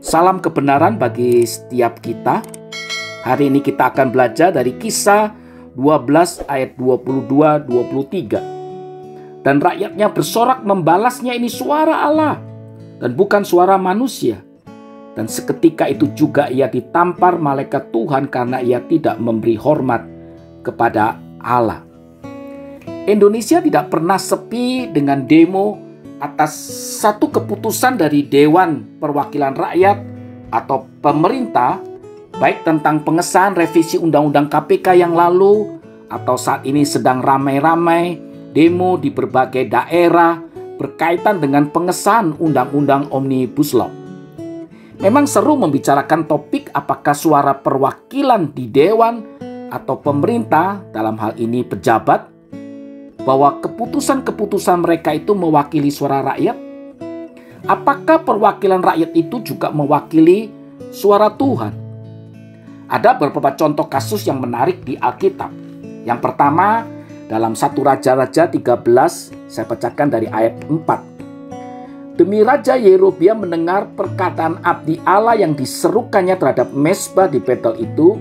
Salam kebenaran bagi setiap kita. Hari ini kita akan belajar dari Kisah 12 ayat 22-23. Dan rakyatnya bersorak membalasnya, ini suara Allah dan bukan suara manusia. Dan seketika itu juga ia ditampar malaikat Tuhan karena ia tidak memberi hormat kepada Allah. Indonesia tidak pernah sepi dengan demo atas satu keputusan dari Dewan Perwakilan Rakyat atau pemerintah, baik tentang pengesahan revisi Undang-Undang KPK yang lalu atau saat ini sedang ramai-ramai demo di berbagai daerah berkaitan dengan pengesahan Undang-Undang Omnibus Law. Memang seru membicarakan topik apakah suara perwakilan di Dewan atau pemerintah, dalam hal ini pejabat, bahwa keputusan-keputusan mereka itu mewakili suara rakyat. Apakah perwakilan rakyat itu juga mewakili suara Tuhan? Ada beberapa contoh kasus yang menarik di Alkitab. Yang pertama, dalam 1 Raja-Raja 13, saya bacakan dari ayat 4. Demi Raja Yerobeam mendengar perkataan abdi Allah yang diserukannya terhadap mezbah di Betel itu,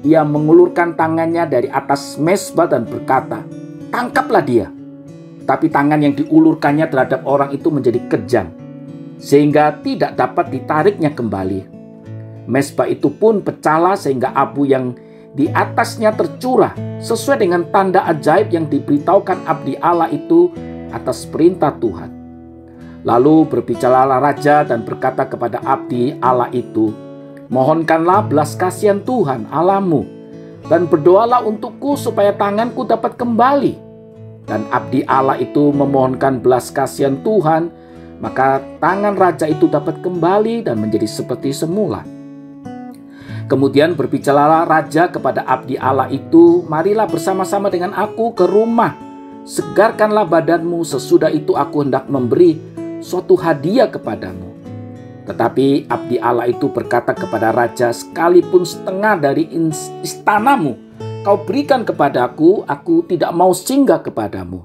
ia mengulurkan tangannya dari atas mezbah dan berkata, "Tangkaplah dia." Tapi tangan yang diulurkannya terhadap orang itu menjadi kejam, sehingga tidak dapat ditariknya kembali. Mezbah itu pun pecahlah sehingga abu yang di atasnya tercurah sesuai dengan tanda ajaib yang diberitahukan abdi Allah itu atas perintah Tuhan. Lalu berbicaralah raja dan berkata kepada abdi Allah itu, "Mohonkanlah belas kasihan Tuhan Allahmu, dan berdoalah untukku supaya tanganku dapat kembali." Dan abdi Allah itu memohonkan belas kasihan Tuhan, maka tangan raja itu dapat kembali dan menjadi seperti semula. Kemudian berbicaralah raja kepada abdi Allah itu, "Marilah bersama-sama dengan aku ke rumah, segarkanlah badanmu, sesudah itu aku hendak memberi suatu hadiah kepadamu." Tetapi abdi Allah itu berkata kepada raja, "Sekalipun setengah dari istanamu kau berikan kepadaku, aku tidak mau singgah kepadamu.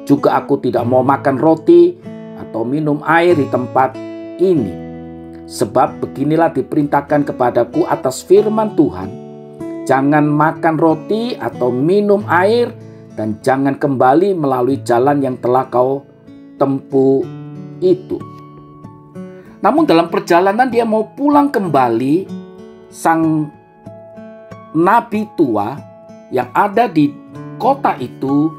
Juga aku tidak mau makan roti atau minum air di tempat ini. Sebab beginilah diperintahkan kepadaku atas firman Tuhan, jangan makan roti atau minum air, dan jangan kembali melalui jalan yang telah kau tempuh itu." Namun dalam perjalanan dia mau pulang kembali, sang nabi tua yang ada di kota itu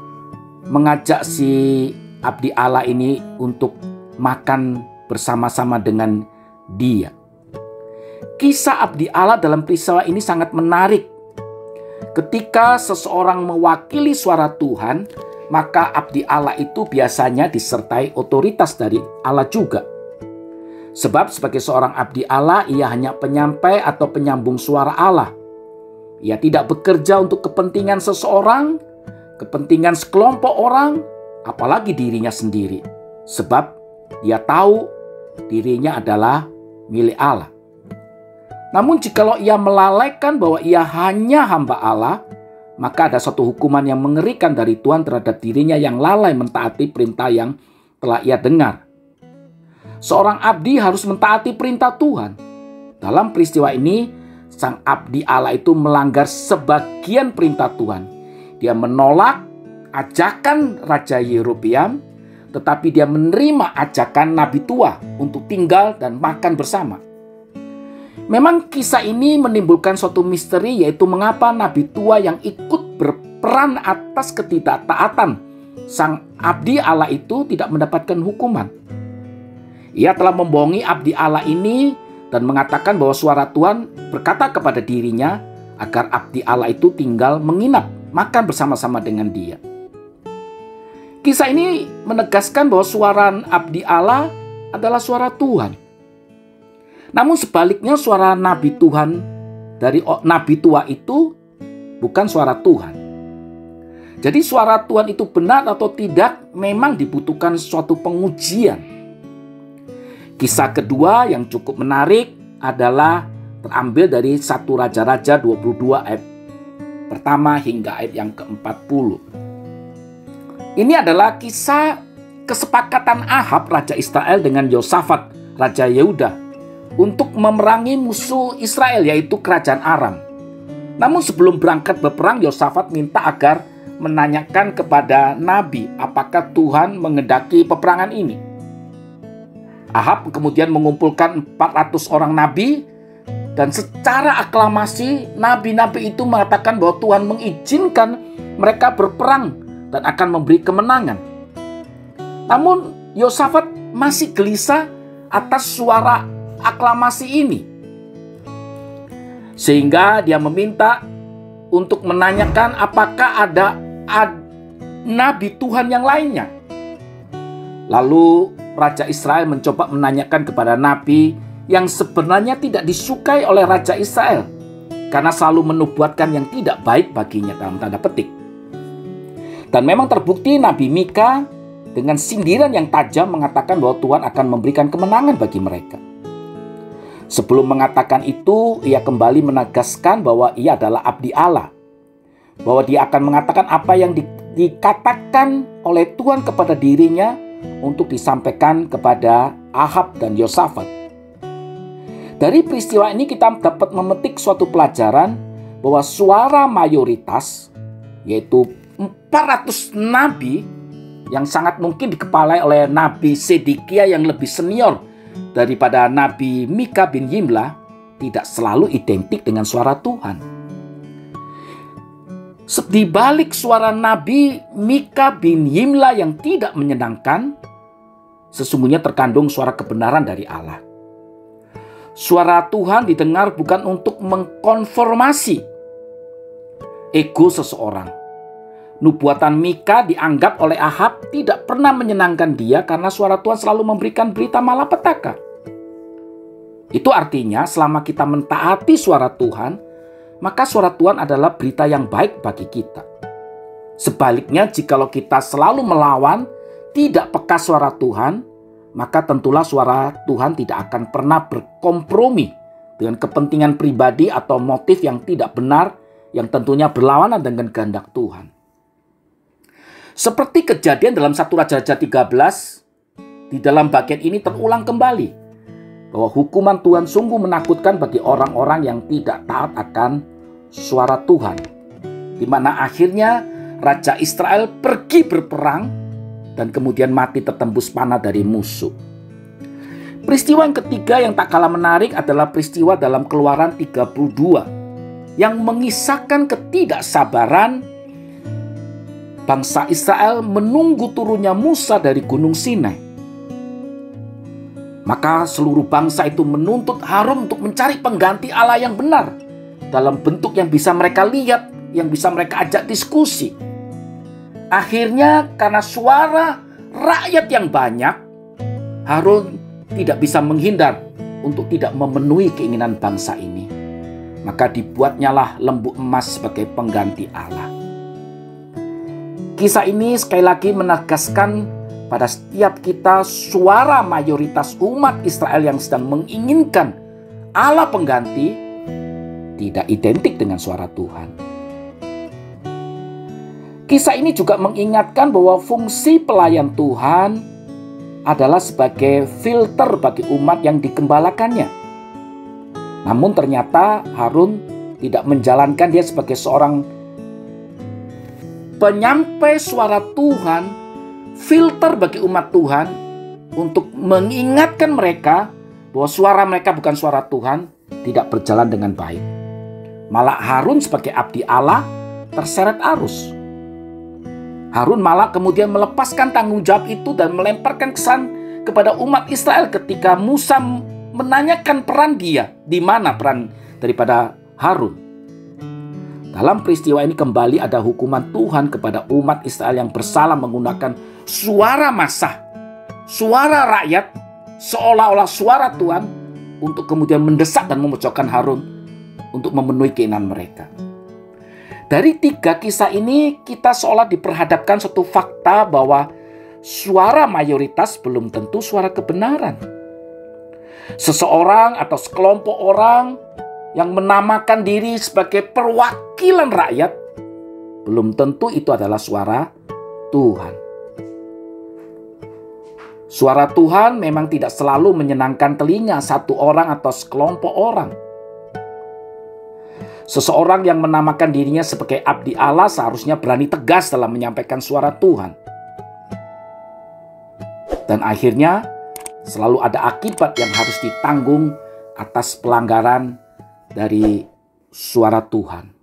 mengajak si abdi Allah ini untuk makan bersama-sama dengan dia. Kisah abdi Allah dalam peristiwa ini sangat menarik. Ketika seseorang mewakili suara Tuhan, maka abdi Allah itu biasanya disertai otoritas dari Allah juga. Sebab sebagai seorang abdi Allah, ia hanya penyampai atau penyambung suara Allah. Ia tidak bekerja untuk kepentingan seseorang, kepentingan sekelompok orang, apalagi dirinya sendiri. Sebab dia tahu dirinya adalah milik Allah. Namun jikalau ia melalaikan bahwa ia hanya hamba Allah, maka ada suatu hukuman yang mengerikan dari Tuhan terhadap dirinya yang lalai mentaati perintah yang telah ia dengar. Seorang abdi harus mentaati perintah Tuhan. Dalam peristiwa ini, sang abdi Allah itu melanggar sebagian perintah Tuhan. Dia menolak ajakan Raja Yerobeam, tetapi dia menerima ajakan nabi tua untuk tinggal dan makan bersama. Memang kisah ini menimbulkan suatu misteri, yaitu mengapa nabi tua yang ikut berperan atas ketidaktaatan sang abdi Allah itu tidak mendapatkan hukuman. Ia telah membohongi abdi Allah ini dan mengatakan bahwa suara Tuhan berkata kepada dirinya agar abdi Allah itu tinggal menginap, makan bersama-sama dengan dia. Kisah ini menegaskan bahwa suara abdi Allah adalah suara Tuhan. Namun sebaliknya, suara nabi Tuhan dari nabi tua itu bukan suara Tuhan. Jadi suara Tuhan itu benar atau tidak memang dibutuhkan suatu pengujian. Kisah kedua yang cukup menarik adalah terambil dari 1 Raja-Raja 22 ayat pertama hingga ayat yang ke-40. Ini adalah kisah kesepakatan Ahab Raja Israel dengan Yosafat Raja Yehuda untuk memerangi musuh Israel, yaitu kerajaan Aram. Namun sebelum berangkat berperang, Yosafat minta agar menanyakan kepada Nabi apakah Tuhan mengendaki peperangan ini. Ahab kemudian mengumpulkan 400 orang nabi, dan secara aklamasi nabi-nabi itu mengatakan bahwa Tuhan mengizinkan mereka berperang dan akan memberi kemenangan. Namun Yosafat masih gelisah atas suara aklamasi ini, sehingga dia meminta untuk menanyakan apakah ada nabi Tuhan yang lainnya. Lalu Raja Israel mencoba menanyakan kepada nabi yang sebenarnya tidak disukai oleh Raja Israel, karena selalu menubuatkan yang tidak baik baginya, dalam tanda petik. Dan memang terbukti Nabi Mika dengan sindiran yang tajam mengatakan bahwa Tuhan akan memberikan kemenangan bagi mereka. Sebelum mengatakan itu, ia kembali menegaskan bahwa ia adalah abdi Allah, bahwa dia akan mengatakan apa yang dikatakan oleh Tuhan kepada dirinya untuk disampaikan kepada Ahab dan Yosafat. Dari peristiwa ini kita dapat memetik suatu pelajaran bahwa suara mayoritas, yaitu 400 nabi yang sangat mungkin dikepalai oleh Nabi Sedekia yang lebih senior daripada Nabi Mika bin Yimla, tidak selalu identik dengan suara Tuhan. Di balik suara Nabi Mika bin Yimla yang tidak menyenangkan, sesungguhnya terkandung suara kebenaran dari Allah. Suara Tuhan didengar bukan untuk mengkonformasi ego seseorang. Nubuatan Mika dianggap oleh Ahab tidak pernah menyenangkan dia karena suara Tuhan selalu memberikan berita malapetaka. Itu artinya selama kita mentaati suara Tuhan, maka suara Tuhan adalah berita yang baik bagi kita. Sebaliknya, jikalau kita selalu melawan, tidak peka suara Tuhan, maka tentulah suara Tuhan tidak akan pernah berkompromi dengan kepentingan pribadi atau motif yang tidak benar, yang tentunya berlawanan dengan kehendak Tuhan. Seperti kejadian dalam 1 Raja-Raja 13, di dalam bagian ini terulang kembali bahwa hukuman Tuhan sungguh menakutkan bagi orang-orang yang tidak taat akan suara Tuhan, di mana akhirnya Raja Israel pergi berperang dan kemudian mati tertembus panah dari musuh. Peristiwa yang ketiga yang tak kalah menarik adalah peristiwa dalam Keluaran 32 yang mengisahkan ketidaksabaran bangsa Israel menunggu turunnya Musa dari Gunung Sinai. Maka seluruh bangsa itu menuntut Harun untuk mencari pengganti Allah yang benar dalam bentuk yang bisa mereka lihat, yang bisa mereka ajak diskusi. Akhirnya karena suara rakyat yang banyak, Harun tidak bisa menghindar untuk tidak memenuhi keinginan bangsa ini. Maka dibuatnyalah lembu emas sebagai pengganti Allah. Kisah ini sekali lagi menegaskan pada setiap kita suara mayoritas umat Israel yang sedang menginginkan Allah pengganti tidak identik dengan suara Tuhan. Kisah ini juga mengingatkan bahwa fungsi pelayan Tuhan adalah sebagai filter bagi umat yang digembalakannya. Namun ternyata Harun tidak menjalankan dia sebagai seorang penyampai suara Tuhan, filter bagi umat Tuhan untuk mengingatkan mereka bahwa suara mereka bukan suara Tuhan, tidak berjalan dengan baik. Malah Harun sebagai abdi Allah terseret arus. Harun malah kemudian melepaskan tanggung jawab itu dan melemparkan kesan kepada umat Israel ketika Musa menanyakan peran dia. Di mana peran daripada Harun? Dalam peristiwa ini kembali ada hukuman Tuhan kepada umat Israel yang bersalah menggunakan suara massah, suara rakyat, seolah-olah suara Tuhan untuk kemudian mendesak dan memojokkan Harun untuk memenuhi keinginan mereka. Dari 3 kisah ini kita seolah diperhadapkan suatu fakta bahwa suara mayoritas belum tentu suara kebenaran. Seseorang atau sekelompok orang yang menamakan diri sebagai perwakilan rakyat, belum tentu itu adalah suara Tuhan. Suara Tuhan memang tidak selalu menyenangkan telinga satu orang atau sekelompok orang. Seseorang yang menamakan dirinya sebagai abdi Allah seharusnya berani tegas dalam menyampaikan suara Tuhan. Dan akhirnya selalu ada akibat yang harus ditanggung atas pelanggaran dari suara Tuhan.